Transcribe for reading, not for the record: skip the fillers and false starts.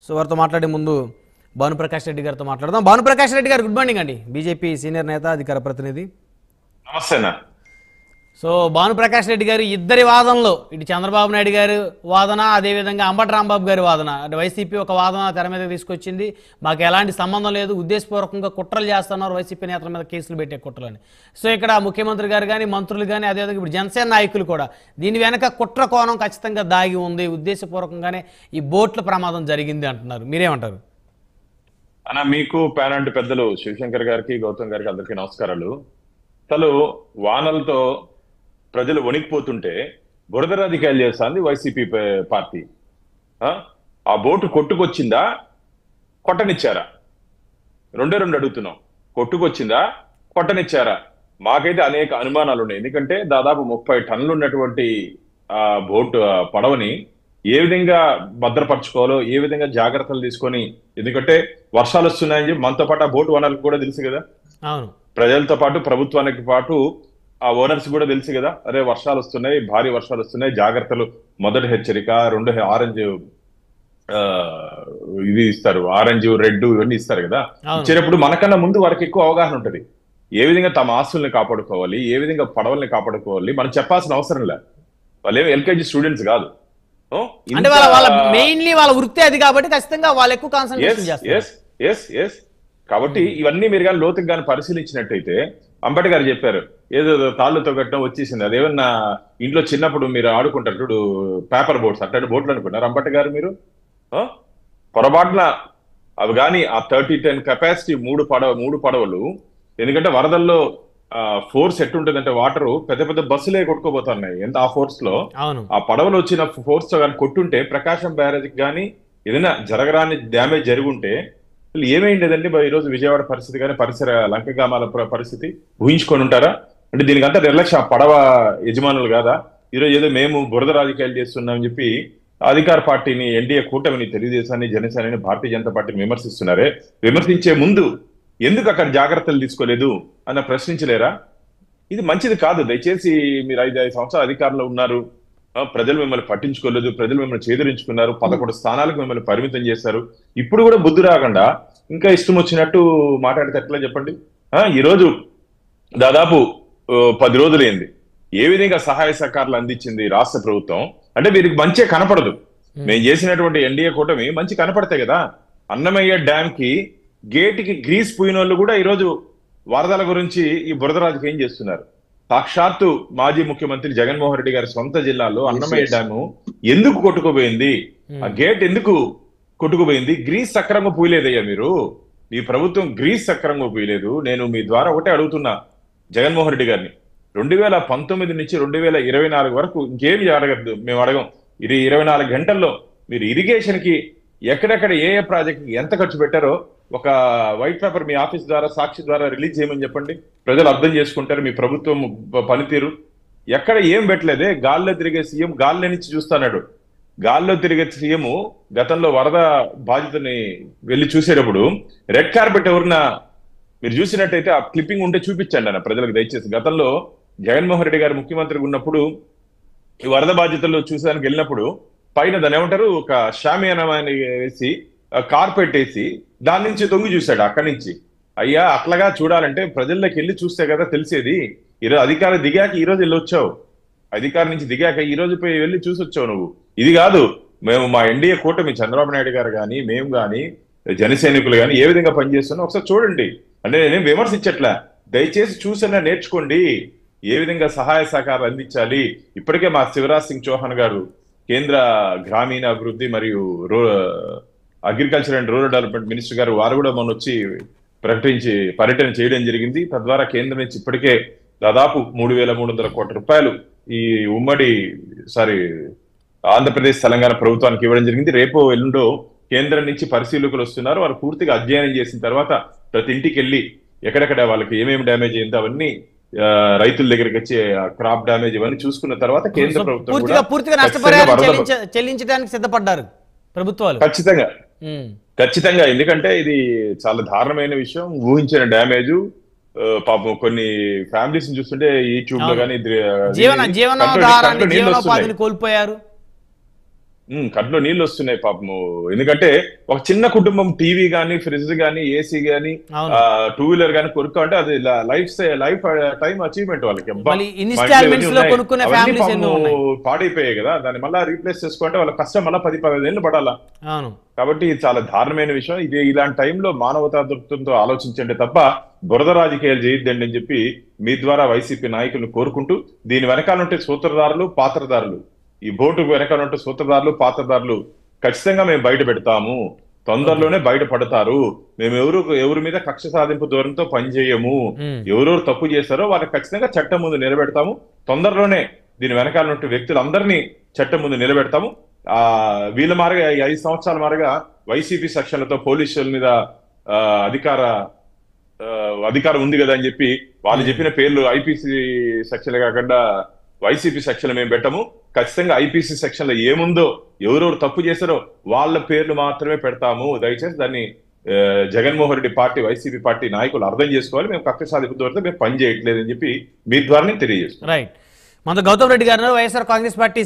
So వారితో మాట్లాడే ముందు భానుప్రకాష్ రెడ్డి గారితో మాట్లాడదాం. భానుప్రకాష్ రెడ్డి గారు, గుడ్ మార్నింగ్ అండి. బీజేపీ సీనియర్ నేత, అధికార ప్రతినిధి. నమస్తేనా. సో భానుప్రకాష్ రెడ్డి గారు ఇద్దరి వాదనలో, ఇటు చంద్రబాబు నాయుడు గారి వాదన, అదేవిధంగా అంబటి రాంబాబు గారి వాదన, వైసీపీ ఒక వాదన తెర మీద తీసుకొచ్చింది. మాకు ఎలాంటి సంబంధం లేదు, ఉద్దేశపూర్వకంగా కుట్రలు చేస్తున్నారు వైసీపీ నేతల మీద కేసులు పెట్టే కుట్రలని. సో ఇక్కడ ముఖ్యమంత్రి గారు కానీ, మంత్రులు కానీ, అదేవిధంగా ఇప్పుడు జనసేన నాయకులు కూడా దీని వెనక కుట్ర కోణం ఖచ్చితంగా దాగి ఉంది, ఉద్దేశపూర్వకంగానే ఈ బోట్ల ప్రమాదం జరిగింది అంటున్నారు. మీరేమంటారు? అన్న, మీకు పేనంటి పెద్దలు శివశంకర్ గారికి, గౌతమ్ గారికి అందరికీ నమస్కారాలు. అసలు వానలతో ప్రజలు వణికిపోతుంటే బురద రాజకీయాలు చేస్తుంది వైసీపీ పార్టీ. ఆ బోటు కొట్టుకొచ్చిందా, కొట్టనిచ్చారా? రెండే అడుగుతున్నాం. కొట్టుకొచ్చిందా, కొట్టనిచ్చారా? మాకైతే అనేక అనుమానాలు ఉన్నాయి. ఎందుకంటే దాదాపు 30 టన్నులు ఉన్నటువంటి ఆ బోటు పడవని ఏ విధంగా భద్రపరచుకోవాలో, ఏ విధంగా జాగ్రత్తలు తీసుకొని, ఎందుకంటే వర్షాలు వస్తున్నాయని చెప్పి మనతో పాటు ఆ బోటు ఓనర్లకు కూడా తెలుసు కదా, ప్రజలతో పాటు ప్రభుత్వానికి పాటు ఆ ఓనర్స్ కూడా తెలుసు కదా, అరే వర్షాలు వస్తున్నాయి, భారీ వర్షాలు వస్తున్నాయి, జాగ్రత్తలు. మొదటి హెచ్చరిక, 2 ఆరెంజ్ ఇది ఇస్తారు, ఆరెంజ్, రెడ్ ఇవన్నీ ఇస్తారు కదా. ఇచ్చేటప్పుడు మనకన్నా ముందు వారికి ఎక్కువ అవగాహన ఉంటది, ఏ విధంగా తమ ఆస్తుల్ని కాపాడుకోవాలి, ఏ విధంగా పడవల్ని కాపాడుకోవాలి. మనం చెప్పాల్సిన అవసరం లేదు. వాళ్ళు ఏమి ఎల్కేజీ స్టూడెంట్స్ కాదు. అంటే మెయిన్లీ వాళ్ళ వృత్తి అది కాబట్టి ఖచ్చితంగా వాళ్ళు ఎక్కువ కాన్సంట్రేషన్ చేస్తారు. కాబట్టి ఇవన్నీ మీరు కానీ లోతుగా కానీ పరిశీలించినట్టయితే, అంబటి గారు చెప్పారు ఏదో తాళ్ళతో కట్టడం వచ్చేసింది. అదేమన్నా ఇంట్లో చిన్నప్పుడు మీరు ఆడుకుంటారు చూడు, పేపర్ బోట్స్, అట్లాంటి బోట్లు అనుకుంటారు అంబటి గారు మీరు. పొరపాటున అవి కానీ ఆ 30 టన్ కెపాసిటీ మూడు పడవలు, ఎందుకంటే వరదల్లో ఫోర్స్ ఎట్టుంటుందంటే వాటర్ పెద్ద పెద్ద బస్సులే కొట్టుకోబోతున్నాయి. ఎంత ఆ ఫోర్స్ లో ఆ పడవలు వచ్చిన ఫోర్స్ తో కానీ కొట్టుంటే, ప్రకాశం బ్యారేజ్ కానీ ఏదైనా జరగరాని డ్యామేజ్ జరుగుంటే ఏమైండేదండి ఈ రోజు విజయవాడ పరిస్థితి కానీ, పరిసర లంకగ్రామాల పరిస్థితి ఊహించుకొని ఉంటారా? అంటే దీనికంతా నిర్లక్ష్యం పడవ యజమానులు కాదా? ఈరోజు ఏదో మేము బురద రాజకీయాలు చేస్తున్నామని చెప్పి అధికార పార్టీని, ఎన్డీఏ కూటమిని, తెలుగుదేశాన్ని, జనసేనని, భారతీయ జనతా పార్టీని విమర్శిస్తున్నారే. విమర్శించే ముందు ఎందుకు అక్కడ జాగ్రత్తలు తీసుకోలేదు అన్న ప్రశ్నించలేరా? ఇది మంచిది కాదు. దయచేసి మీరు 5 సంవత్సరాలు అధికారంలో ఉన్నారు, ప్రజలు మిమ్మల్ని పట్టించుకోలేదు, ప్రజలు మిమ్మల్ని చేదరించుకున్నారు, 11 స్థానాలకు మిమ్మల్ని పరిమితం చేశారు. ఇప్పుడు కూడా బుద్ధి రాకుండా ఇంకా ఇష్టం వచ్చినట్టు మాట్లాడితే ఎట్లా చెప్పండి? ఈరోజు దాదాపు 10 రోజులైంది. ఏ విధంగా సహాయ సహకారాలు అందించింది రాష్ట్ర ప్రభుత్వం అంటే వీరికి మంచి కనపడదు. మేము చేసినటువంటి ఎన్డీఏ కూటమి మంచి కనపడతాయి కదా. అన్నమయ్య డ్యామ్ కి గేటుకి గ్రీస్ పోయిన వాళ్ళు కూడా ఈరోజు వరదల గురించి ఈ బురద రాజకీయం చేస్తున్నారు. సాక్షాత్తు మాజీ ముఖ్యమంత్రి జగన్మోహన్ రెడ్డి గారి సొంత జిల్లాలో అన్నమయ్య డ్యాము ఎందుకు కొట్టుకుపోయింది, ఆ గేట్ ఎందుకు కొట్టుకుపోయింది? గ్రీస్ సక్రంగా పోయలేదయ్యా మీరు, మీ ప్రభుత్వం గ్రీస్ సక్రంగా పోయలేదు. నేను మీ ద్వారా ఒకటే అడుగుతున్నా జగన్మోహన్ రెడ్డి గారిని, 2019 నుంచి 2024 వరకు ఇంకేమి అడగద్దు, మేము అడగం. ఇది 24 గంటల్లో మీరు ఇరిగేషన్ కి ఎక్కడెక్కడ ఏ ప్రాజెక్ట్ ఎంత ఖర్చు పెట్టారో ఒక వైట్ పేపర్ మీ ఆఫీస్ ద్వారా, సాక్షి ద్వారా రిలీజ్ చేయమని చెప్పండి. ప్రజలు అర్థం చేసుకుంటారు మీ ప్రభుత్వం పనితీరు. ఎక్కడ ఏం పెట్టలేదే, గాల్లో తిరిగే సీఎం గాల్లో నుంచి చూస్తున్నాడు. గాల్లో తిరిగే సీఎం గతంలో వరద బాధితుని వెళ్ళి చూసేటప్పుడు రెడ్ కార్పెట్ ఎవరినా మీరు చూసినట్టయితే ఆ క్లిప్పింగ్ ఉంటే చూపించండి అన్న ప్రజలకు దయచేసి. గతంలో జగన్మోహన్ రెడ్డి గారు ముఖ్యమంత్రిగా ఉన్నప్పుడు ఈ వరద బాధితులు చూసేదానికి వెళ్ళినప్పుడు పైన దాని ఏమంటారు, ఒక షామియానా వేసి కార్పెట్ వేసి దాని నుంచి తొంగి చూశాడు. అక్కడి నుంచి అయ్యా అట్లాగా చూడాలంటే ప్రజల్లోకి వెళ్ళి చూస్తే కదా తెలిసేది. ఈరోజు అధికారం దిగాక ఈ రోజు వెళ్ళి వచ్చావు, అధికారం నుంచి దిగాక ఈ రోజు పోయి వెళ్ళి చూసి వచ్చావు నువ్వు. ఇది కాదు, మేము మా ఎన్డీఏ కూటమి చంద్రబాబు నాయుడు గారు కానీ, మేము కానీ, జనసైనికులు కానీ ఏ విధంగా పనిచేస్తున్నా ఒకసారి చూడండి. అంటే నేనేం విమర్శించట్లే, దయచేసి చూసైనా నేర్చుకోండి ఏ విధంగా సహాయ సహకారాలు అందించాలి. ఇప్పటికే మా శివరాజ్ సింగ్ చౌహాన్ గారు కేంద్ర గ్రామీణ అభివృద్ధి మరియు agriculture and rural development minister గారు, వారు కూడా మొన్న వచ్చి ప్రకటించి పర్యటన చేయడం జరిగింది. తద్వారా కేంద్రం నుంచి ఇప్పటికే దాదాపు 3,300 కోట్ల రూపాయలు ఈ ఆంధ్రప్రదేశ్ తెలంగాణ ప్రభుత్వానికి ఇవ్వడం జరిగింది. రేపు ఎల్లుండో కేంద్రం నుంచి పరిశీలకులు వస్తున్నారు. వారు పూర్తిగా అధ్యయనం చేసిన తర్వాత ప్రతి ఇంటికి వెళ్ళి ఎక్కడెక్కడ వాళ్ళకి ఏమేమి డ్యామేజ్ అయిందో అవన్నీ రైతుల దగ్గరికి వచ్చి క్రాప్ డ్యామేజ్ ఇవన్నీ చూసుకున్న తర్వాత కేంద్ర ప్రభుత్వం చెల్లించడానికి సిద్ధపడ్డారు ప్రభుత్వాలు. ఖచ్చితంగా ఎందుకంటే ఇది చాలా దారుణమైన విషయం. ఊహించిన డ్యామేజ్ పాపం కొన్ని ఫ్యామిలీస్ చూస్తుంటే యూట్యూబ్ లో కానీ జీవనోపాధిని కోల్పోయారు. కట్లో నీళ్ళు వస్తున్నాయి పాపము. ఎందుకంటే ఒక చిన్న కుటుంబం టీవీ గానీ, ఫ్రిడ్జ్ గానీ, ఏసీ గానీ, అవును. టూ వీలర్ గానీ కొనుక్కుంటే అది లైఫ్ టైం అచీవ్మెంట్ వాళ్ళకి. అబ్బా, మళ్ళీ మా ఇంట్లో ఇన్స్టాల్మెంట్స్ ఇవన్నీ లో ఉన్నాయి. కొనుక్కునే అవన్నీ ఫ్యామిలీస్ ఎన్నో పాపము ఉన్నాయి. పాడైపోయాయి కదా, దాన్ని మళ్ళీ రీప్లేస్ చేసుకుంటే వాళ్ళ కష్టం మళ్ళీ 10-15 ఏళ్ళు పడాలా. అవును. కాబట్టి ఇది చాలా దారుణమైన విషయం. ఇది ఇలాంటి టైంలో మానవతా దృక్పథంతో ఆలోచించండి తప్ప బురద రాజకీయాలు చేయొద్దండి అని చెప్పి మీ ద్వారా వైసీపీ నాయకులను కోరుకుంటూ, దీని వెనకాల ఉంటే సూత్రధారులు, పాత్రధారులు, ఈ బోటు వెనకాల ఉంటే సూత్రధారులు, పాత్రధారులు ఖచ్చితంగా మేము బయట పెడతాము, తొందరలోనే బయటపడతారు. మేము ఎవరి మీద కక్ష సాధింపు ధోరణితో పనిచేయము. ఎవరెవరు తప్పు చేశారో వాళ్ళకి ఖచ్చితంగా చట్టం ముందు నిలబెడతాము. తొందరలోనే దీని వెనకాల ఉంటే వ్యక్తులందరినీ చట్టం ముందు నిలబెడతాము. వీళ్ళ మారగా 5 సంవత్సరాల మారగా వైసీపీ సెక్షన్లతో పోలీసుల మీద అధికారం ఉంది కదా అని చెప్పి వాళ్ళు చెప్పిన పేర్లు ఐపీసీ సెక్షన్లు కాకుండా వైసీపీ సెక్షన్ మేము పెట్టము. ఖచ్చితంగా ఐపీసీ సెక్షన్ లో ఏముందో, ఎవరెవరు తప్పు చేశారో వాళ్ళ పేర్లు మాత్రమే పెడతాము. దయచేసి దాన్ని Jaganmohan Reddy party, YCP party నాయకులు అర్థం చేసుకోవాలి. మేము కక్ష సాధింపు ద్వారా మేము పని చేయట్లేదు అని చెప్పి మీ ద్వారా తెలియజేస్తాం. రైట్. మన గౌతమ్ రెడ్డి గారు వైఎస్ఆర్ కాంగ్రెస్ పార్టీ